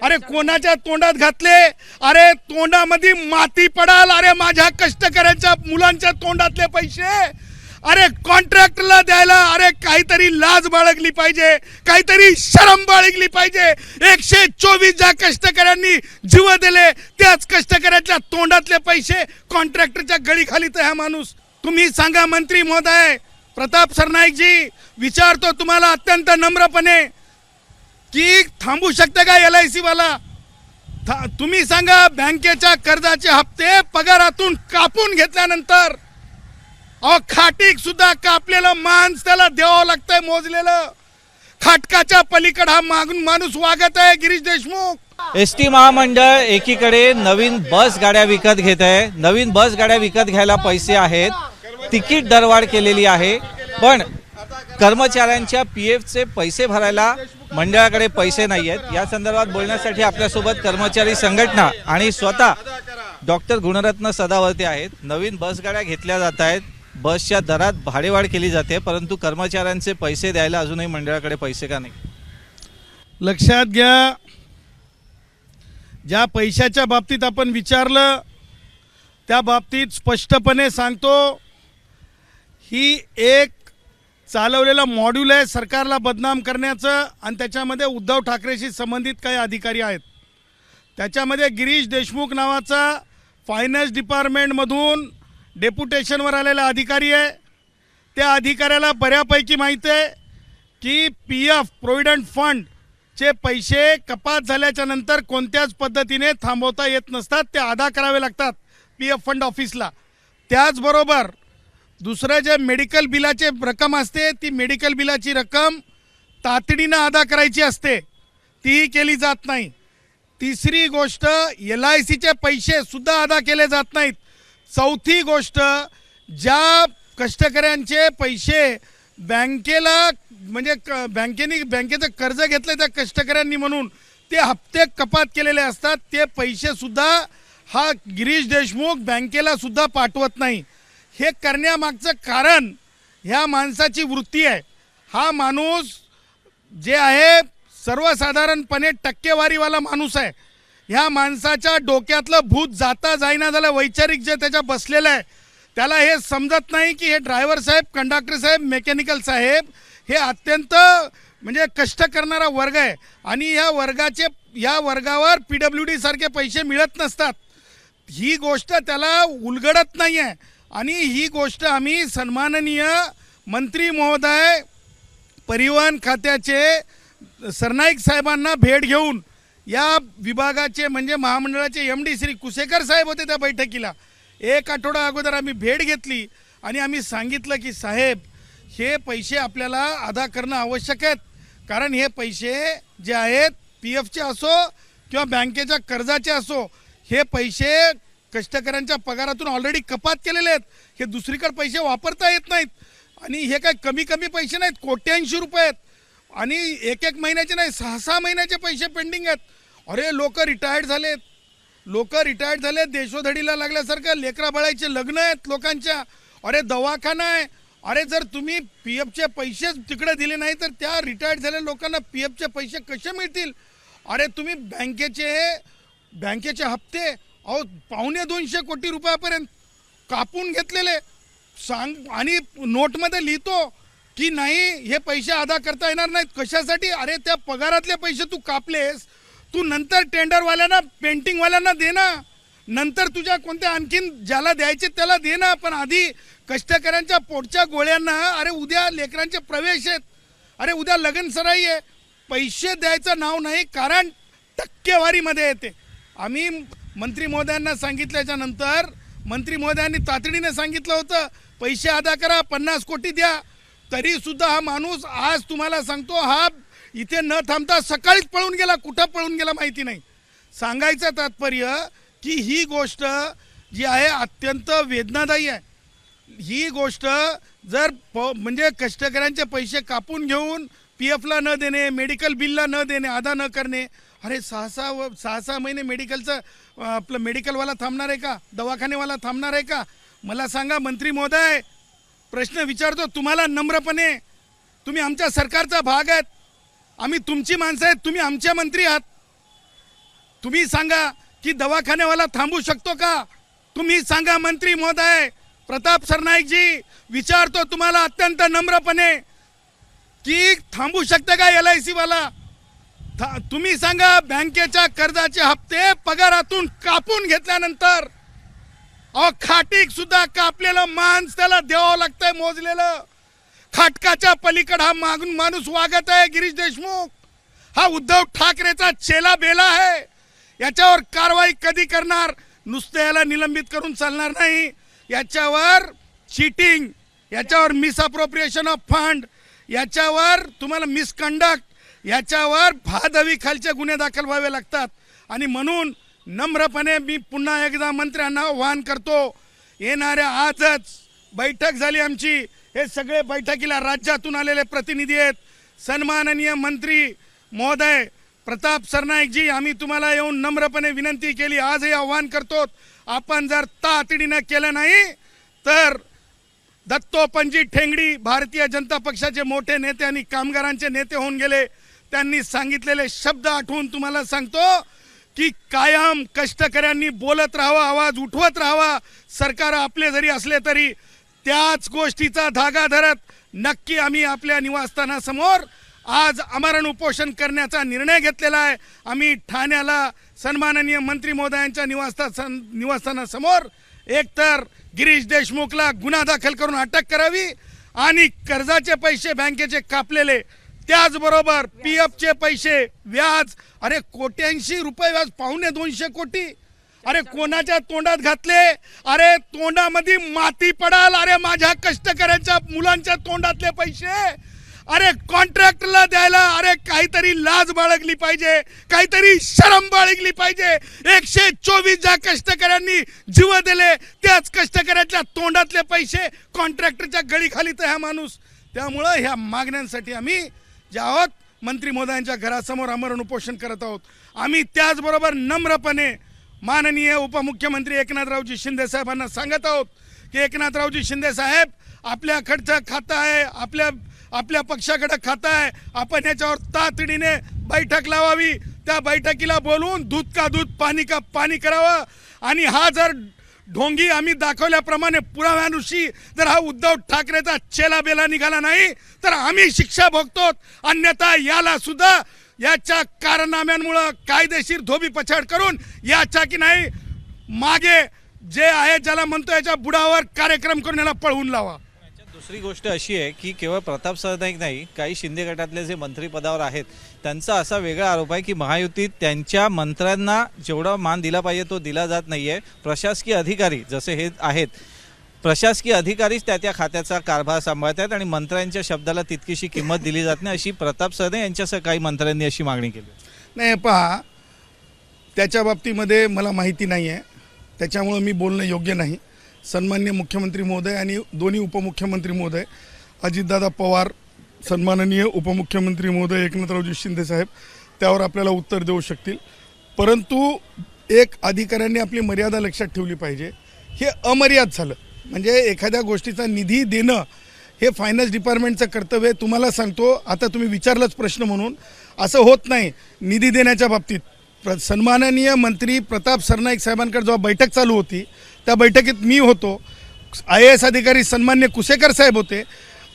अरे कोणाच्या तोंडात घातले? अरे तोंडामध्ये माती पडाल. अरे माझ्या कष्टकऱ्यांच्या मुलांच्या तोंडातले पैसे अरे कॉन्ट्रॅक्टरला द्यायला अरे काहीतरी लाज बाळगली पाहिजे, काहीतरी शरम बाळगली पाहिजे. 124 ज्या कष्टकऱ्यांनी जीव दिले त्याच कष्टकऱ्याच्या तोंडातले पैसे कॉन्ट्रॅक्टरच्या गळीखाली तर हा माणूस. तुम्ही सांगा मंत्री महोदय प्रताप सरनाईक जी, विचारतो तुम्हाला अत्यंत नम्रपणे की थांबू शकते का LIC वाला? तुम्ही सांगा बँकेच्या कर्जाचे हप्ते पगारातून कापून घेतल्यानंतर खाटीक सुद्धा कापलेलं मांस त्याला द्यावं लागतंय मोजलेलं. खाटकाच्या पलीकडे हा माणूस वागत आहे गिरीश देशमुख. एसटी महामंडळ एकीकडे नवीन बस गाड्या विकत घेत आहे, नवीन बस गाड्या विकत घ्यायला पैसे आहेत, तिकीट दरवाढ केलेली आहे, पण कर्मचाऱ्यांच्या PFचे पैसे भरायला मंडळाकडे पैसे नाही आहेत. या संदर्भात बोलण्यासाठी आपल्यासोबत कर्मचारी संघटना आणि स्वतः डॉक्टर गुणरत्न सदावर्ते आहेत. नवीन बस गाड्या घेतल्या जात आहेत, बसच्या दरात भाडेवाढ केली जाते, परंतु कर्मचाऱ्यांचे पैसे द्यायला अजूनही मंडळाकडे पैसे का नाही? लक्षात घ्या, ज्या पैशाच्या बाबतीत आपण विचारलं त्या बाबतीत स्पष्टपणे सांगतो, ही एक चालवलेला मॉड्यूल आहे सरकारला बदनाम करण्याचं. आणि त्याच्यामध्ये उद्धव ठाकरेशी संबंधित काही अधिकारी आहेत. त्याच्यामध्ये गिरीश देशमुख नावाचा फायनान्स डिपार्टमेंटमधून डेप्युटेशनवर आलेला अधिकारी आहे. त्या अधिकाऱ्याला बऱ्यापैकी माहीत आहे की PF प्रोव्हिडंट फंडचे पैसे कपात झाल्याच्या नंतर कोणत्याच पद्धतीने थांबवता येत नसतात, ते अदा करावे लागतात PF फंड ऑफिसला. त्याचबरोबर दुसरं जे मेडिकल बिलाचे रक्कम असते, ती मेडिकल बिलाची रक्कम तातडीनं अदा करायची असते, तीही केली जात नाही. तिसरी गोष्ट, LICचे पैसे सुद्धा अदा केले जात नाहीत. चौथी गोष्ट, ज्या कष्टकऱ्यांचे पैसे बँकेला म्हणजे बँकेचं कर्ज घेतलं त्या कष्टकऱ्यांनी म्हणून ते हप्ते कपात केलेले असतात, ते पैसे सुद्धा हा गिरीश देशमुख बँकेला सुद्धा पाठवत नाही. हे करण्यामागचं कारण ह्या माणसाची वृत्ती आहे. हा माणूस जे आहे सर्वसाधारणपणे टक्केवारीवाला माणूस आहे. ह्या माणसाच्या डोक्यातलं भूत जाता जाईना झालं, वैचारिक जे त्याच्या बसलेलं आहे त्याला हे समजत नाही की हे ड्रायव्हर साहेब, कंडक्टर साहेब, मेकॅनिकल साहेब हे अत्यंत म्हणजे कष्ट करणारा वर्ग आहे आणि या वर्गावर PWD सारखे पैसे मिळत नसतात. ही गोष्ट त्याला उलगडत नाही आहे. आणि ही गोष्ट आम्ही सन्माननीय मंत्री महोदय परिवहन खात्याचे सरनाईक साहेबांना भेट घेऊन, या विभागाचे म्हणजे महामंडळाचे MD श्री कुसेकर साहेब होते त्या बैठकीला, 1 आठवडा अगोदर आम्ही भेट घेतली आणि आम्ही सांगितलं की साहेब हे पैसे आपल्याला अदा करणं आवश्यक आहेत, कारण हे पैसे जे आहेत PFचे असो किंवा बँकेच्या कर्जाचे असो, हे पैसे कष्टकऱ्यांच्या पगारातून ऑलरेडी कपात केलेले आहेत. हे दुसरीकडे पैसे वापरता येत नाहीत आणि हे काय कमी पैसे नाहीत, कोट्यांशी रुपये आहेत आणि एक महिन्याचे नाही, 6 महिन्याचे पैसे पेंडिंग आहेत. अरे लोक रिटायर्ड झालेत, देशोधडीला लागल्यासारखं, लेकरा बाळाचे लग्न आहेत लोकांच्या, अरे दवाखाना आहे. अरे जर तुम्ही PFचे पैसेच तिकडे दिले नाही तर त्या रिटायर्ड झालेल्या लोकांना PFचे पैसे कसे मिळतील? अरे तुम्ही बँकेचे हप्ते अहो 250 कोटी रुपयापर्यंत कापून घेतलेले आणि नोटमध्ये लिहितो की नाही हे पैसे अदा करता येणार नाहीत. कशासाठी? अरे त्या पगारातले पैसे तू कापलेस, तू नंतर टेंडरवाल्यांना, पेंटिंगवाल्यांना दे ना, नंतर तुझ्या कोणत्या आणखीन ज्याला द्यायचे त्याला दे ना, पण आधी कष्टकऱ्यांच्या पोटच्या गोळ्यांना, अरे उद्या लेकरांचे प्रवेश आहेत, अरे उद्या लग्नसराई आहे, पैसे द्यायचं नाव नाही, कारण टक्केवारीमध्ये येते. आम्ही मंत्री महोदयांना सांगितल्याच्या नंतर मंत्री महोदयांनी तातडीने सांगितलं होतं पैसे अदा करा, 50 कोटी द्या. तरी सुद्धा हा माणूस आज तुम्हाला सांगतो, हा इथे न थांबता सकाळीच पळून गेला. कुठं पळून गेला माहिती नाही. सांगायचं तात्पर्य की ही गोष्ट जी आहे अत्यंत वेदनादायी आहे. ही गोष्ट जर म्हणजे कष्टकऱ्यांचे पैसे कापून घेऊन PFला न देणे, मेडिकल बिलला न देणे, अदा न करणे, अरे 6 महिने मेडिकलचं आपलं मेडिकलवाला थांबणार आहे का? दवाखानेवाला थांबणार आहे का? मला सांगा मंत्री महोदय, प्रश्न विचारतो तुम्हाला नम्रपणे, तुम्ही आमच्या सरकारचा भाग आहेत, आम्ही तुमची माणसं आहेत, तुम्ही आमचे मंत्री आहात. तुम्ही सांगा की दवाखानेवाला थांबू शकतो का? तुम्ही सांगा मंत्री महोदय प्रताप सरनाईकजी, विचारतो तुम्हाला अत्यंत नम्रपणे की थांबू शकते का LIC वाला? तुम्ही सांगा, बँकेच्या कर्जाचे हप्ते पगारातून कापून घेतल्यानंतर खाटीक सुद्धा कापलेलं मांस त्याला द्यावं लागतंय मोजलेलं. खाटकाच्या पलीकडे हा माणूस वागत आहे गिरीश देशमुख. हा उद्धव ठाकरेचा चेला बेला आहे. याच्यावर कारवाई कधी करणार? नुसते याला निलंबित करून चालणार नाही. याच्यावर चीटिंग, याच्यावर मिसअप्रोप्रिएशन ऑफ फंड, याच्यावर तुम्हाला मिसकंडक्ट, याच्यावर भादवी खालचे गुन्हे दाखल व्हावे लागतात. आणि म्हणून नम्रपणे मी पुन्हा एकदा मंत्र्यांना आवाहन करतो, येणाऱ्या आजच बैठक झाली आमची. हे सगळे बैठकीला राज्यातून आलेले प्रतिनिधी आहेत. सन्माननीय मंत्री महोदय प्रताप सरनाईकजी, आम्ही तुम्हाला येऊन नम्रपणे विनंती केली, आजही आवाहन करतो, आपण जर तातडीनं केलं नाही तर दत्तोपंजी ठेंगडी भारतीय जनता पक्षाचे मोठे नेते आणि कामगारांचे नेते होऊन गेले. त्यांनी सांगितलेले शब्द आठवून तुम्हाला सांगतो की कायम कष्टकऱ्यांनी बोलत राहावा, आवाज उठवत राहावा. सरकार आपले जरी असले तरी त्याच गोष्टीचा धागा धरत नक्की आम्ही आपल्या निवासस्थानासमोर आज आमरण उपोषण करण्याचा निर्णय घेतलेला आहे. आम्ही ठाण्याला सन्माननीय मंत्री महोदयांच्या निवासस्थानासमोर एकतर गिरीश देशमुखला गुन्हा दाखल करून अटक करावी आणि कर्जाचे पैसे बँकेचे कापलेले, त्याचबरोबर PFचे पैसे, व्याज, अरे कोट्यांशी रुपये व्याज, 250 कोटी, अरे कोणाच्या तोंडात घातले? अरे तोंडामध्ये माती पडाल. अरे माझ्या कष्टकऱ्यांच्या मुलांच्या तोंडातले पैसे अरे कॉन्ट्रॅक्टरला द्यायला अरे काहीतरी लाज बाळगली पाहिजे, काहीतरी शरम बाळगली पाहिजे. 124 ज्या कष्टकऱ्यांनी जीव दिले त्याच कष्टकऱ्याच्या तोंडातले पैसे कॉन्ट्रॅक्टरच्या गळीखाली तर हा माणूस. त्यामुळं ह्या मागण्यांसाठी आम्ही जे आहोत मंत्री महोदयांच्या घरासमोर आमरण उपोषण करत आहोत. आम्ही त्याचबरोबर नम्रपणे माननीय उपमुख्यमंत्री एकनाथरावजी शिंदे साहेबांना सांगत आहोत की एकनाथरावजी शिंदे साहेब, आपल्याकडचं खातं आहे, आपल्या पक्षाकडे खातं आहे, आपण याच्यावर तातडीने बैठक लावावी. त्या बैठकीला बोलून दूध का दूध पाणी का पाणी करावं. आणि हा जर ढोंगी आम्ही दाखवल्याप्रमाणे पुराव्यानुशी जर हा उद्धव ठाकरेचा चेला बेला निघाला नाही तर आम्ही शिक्षा भोगतो. अन्यथा याला सुद्धा याच्या कारनाम्यांमुळं कायदेशीर धोबी पछाड करून याच्या की नाही मागे जे आहे ज्याला म्हणतो याच्या बुडावर कार्यक्रम करून याला पळवून लावा. दुसरी गोष्ट अशी आहे की केवळ प्रताप सरनाईक नाही, काही शिंदे गटातले जे मंत्रिपदावर आहेत त्यांचा असा वेगळा आरोप आहे की महायुतीत त्यांच्या मंत्र्यांना जेवढा मान दिला पाहिजे तो दिला जात नाही आहे. प्रशासकीय अधिकारी जसे हे आहेत, प्रशासकीय अधिकारीच त्या खात्याचा कारभार सांभाळतात आणि मंत्र्यांच्या शब्दाला तितकीशी किंमत दिली जात नाही, अशी प्रताप सरनाईक यांच्यासह काही मंत्र्यांनी अशी मागणी केली. नाही पहा, त्याच्या बाबतीमध्ये मला माहिती नाही आहे, त्याच्यामुळं मी बोलणं योग्य नाही. सन्माननीय मुख्यमंत्री महोदय आणि दोन्ही उपमुख्यमंत्री महोदय अजितदादा पवार, सन्माननीय उपमुख्यमंत्री महोदय एकनाथरावजी शिंदे साहेब त्यावर आपल्याला उत्तर देऊ शकतील. परंतु एक अधिकाऱ्यांनी आपली मर्यादा लक्षात ठेवली पाहिजे. हे अमर्याद झालं म्हणजे एखाद्या गोष्टीचा निधी देणं हे फायनान्स डिपार्टमेंटचं कर्तव्य आहे. तुम्हाला सांगतो, आता तुम्ही विचारलंच प्रश्न म्हणून, असं होत नाही निधी देण्याच्या बाबतीत. सन्माननीय मंत्री प्रताप सरनाईक साहेबांकडे जेव्हा बैठक चालू होती त्या बैठकीत मी होतो, IAS अधिकारी सन्मान्य कुसेकर साहेब होते.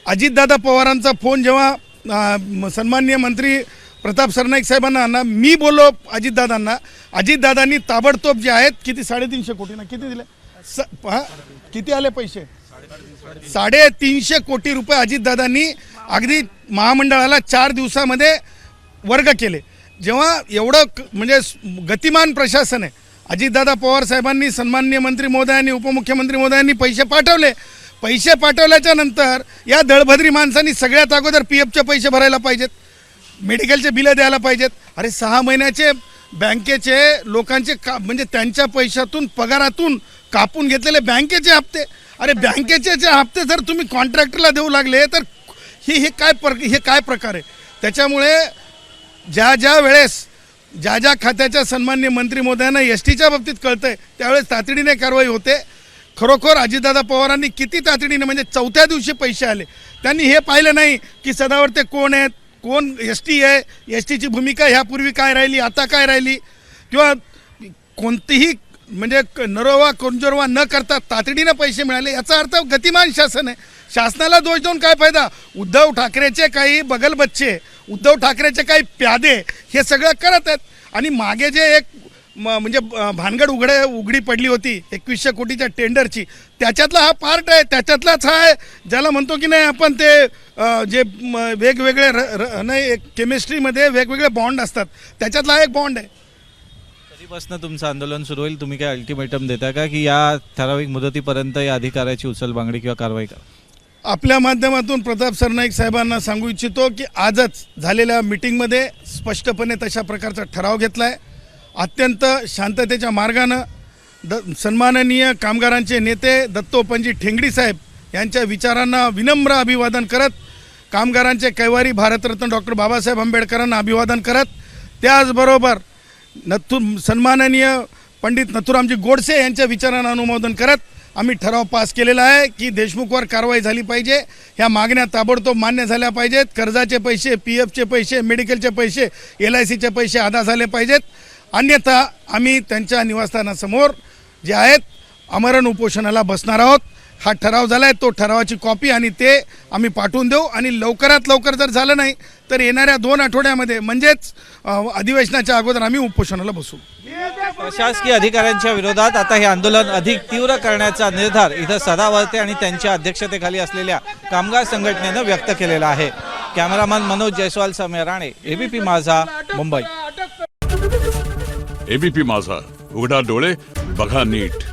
अजितदादा पवारांचा फोन जेव्हा सन्मान्य मंत्री प्रताप सरनाईक साहेबांना मी बोललो अजितदादांना, अजितदादांनी ताबडतोब जे आहेत किती 350 कोटी ना किती दिले किती आले पैसे 350 कोटी रुपये अजितदादांनी अगदी महामंडळाला 4 दिवसामध्ये वर्ग केले. जेव्हा एवढं म्हणजे गतिमान प्रशासन आहे, अजितदादा पवार साहेबांनी सन्माननीय मंत्री महोदयांनी उपमुख्यमंत्री महोदयांनी पैसे पाठवले. पैसे पाठवल्याच्या नंतर या दळभद्री माणसांनी सगळ्यात अगोदर PFचे पैसे भरायला पाहिजेत, मेडिकलचे बिलं द्यायला पाहिजेत. अरे 6 महिन्याचे बँकेचे लोकांचे म्हणजे त्यांच्या पैशातून पगारातून कापून घेतलेले बँकेचे हप्ते. अरे बँकेचे जे हप्ते जर तुम्ही कॉन्ट्रॅक्टरला देऊ लागले तर हे काय प्रकार आहे. त्याच्यामुळे ज्या वेळेस ज्या खात्याच्या सन्मान्य मंत्री महोदयांना STच्या बाबतीत कळतंय त्यावेळेस तातडीने कारवाई होते. खरोखर अजितदादा पवारांनी किती तातडीने म्हणजे 4थ्या दिवशी पैसे आले. त्यांनी हे पाहिलं नाही की सदावर्ते कोण आहेत, कोण ST आहे, STची भूमिका ह्यापूर्वी काय राहिली, आता काय राहिली, किंवा कोणतीही म्हणजे नरोवा कुंजोरवा न करता तातडीनं पैसे मिळाले, याचा अर्थ गतिमान शासन आहे. शासनाला दोष देऊन काय फायदा? उद्धव ठाकरेचे काही बगलबच्चे, उद्धव ठाकरेचे काही प्यादे हे सगळं करत आहेत. आणि मागे जे एक म्हणजे भानगड उघडी पडली होती 2100 कोटीच्या टेंडरची, त्याच्यातला हा पार्ट आहे, त्याच्यातलाच हा आहे ज्याला म्हणतो की नाही आपण ते जे वेगवेगळे नाही केमिस्ट्रीमध्ये वेगवेगळे बॉन्ड असतात, त्याच्यातला हा एक बॉन्ड आहे. कधीपासून तुमचं आंदोलन सुरू होईल? तुम्ही काय अल्टिमेटम देता का की या ठराविक मुदतीपर्यंत या अधिकाऱ्याची उचलबांगडी किंवा कारवाई करा? आपल्या माध्यमातून प्रताप सरनाईक साहेबांना सांगू इच्छितो की आजच झालेल्या मिटिंगमध्ये स्पष्टपणे तशा प्रकारचा ठराव घेतला आहे. अत्यंत शांततेच्या मार्गानं सन्माननीय कामगारांचे नेते दत्तोपंजी ठेंगडी साहेब यांच्या विचारांना विनम्र अभिवादन करत, कामगारांचे कैवारी भारतरत्न डॉक्टर बाबासाहेब आंबेडकरांना अभिवादन करत, त्याचबरोबर सन्माननीय पंडित नथुरामजी गोडसे यांच्या विचारांना अनुमोदन करत आम्ही ठराव पास केलेला आहे की देशमुखवर कारवाई झाली पाहिजे. ह्या मागण्या ताबडतोब मान्य झाल्या पाहिजेत. कर्जाचे पैसे, PFचे पैसे, मेडिकलचे पैसे, LICचे पैसे अदा झाले पाहिजेत. अन्यथा आम्ही त्यांच्या निवासस्थानासमोर जे आहेत आमरण उपोषणाला बसणार आहोत. हा ठराव झाला आहे, तो ठरावाची कॉपी आणि ते आम्ही पाठवून देऊ. आणि लवकरात लवकर जर झालं नाही तर येणाऱ्या 2 आठवड्यामध्ये म्हणजेच अधिवेशनाच्या अगोदर आम्ही उपोषणाला बसू. प्रशासकीय अधिकाऱ्यांच्या विरोधात आता हे आंदोलन अधिक तीव्र करण्याचा निर्धार इथं सदावर्ते आणि त्यांच्या अध्यक्षतेखाली असलेल्या कामगार संघटनेनं व्यक्त केलेला आहे. कॅमेरामन मनोज जयस्वाल समेर राणे, ABP माझा, मुंबई. ABP माझा, उघडा डोळे बघा नीट.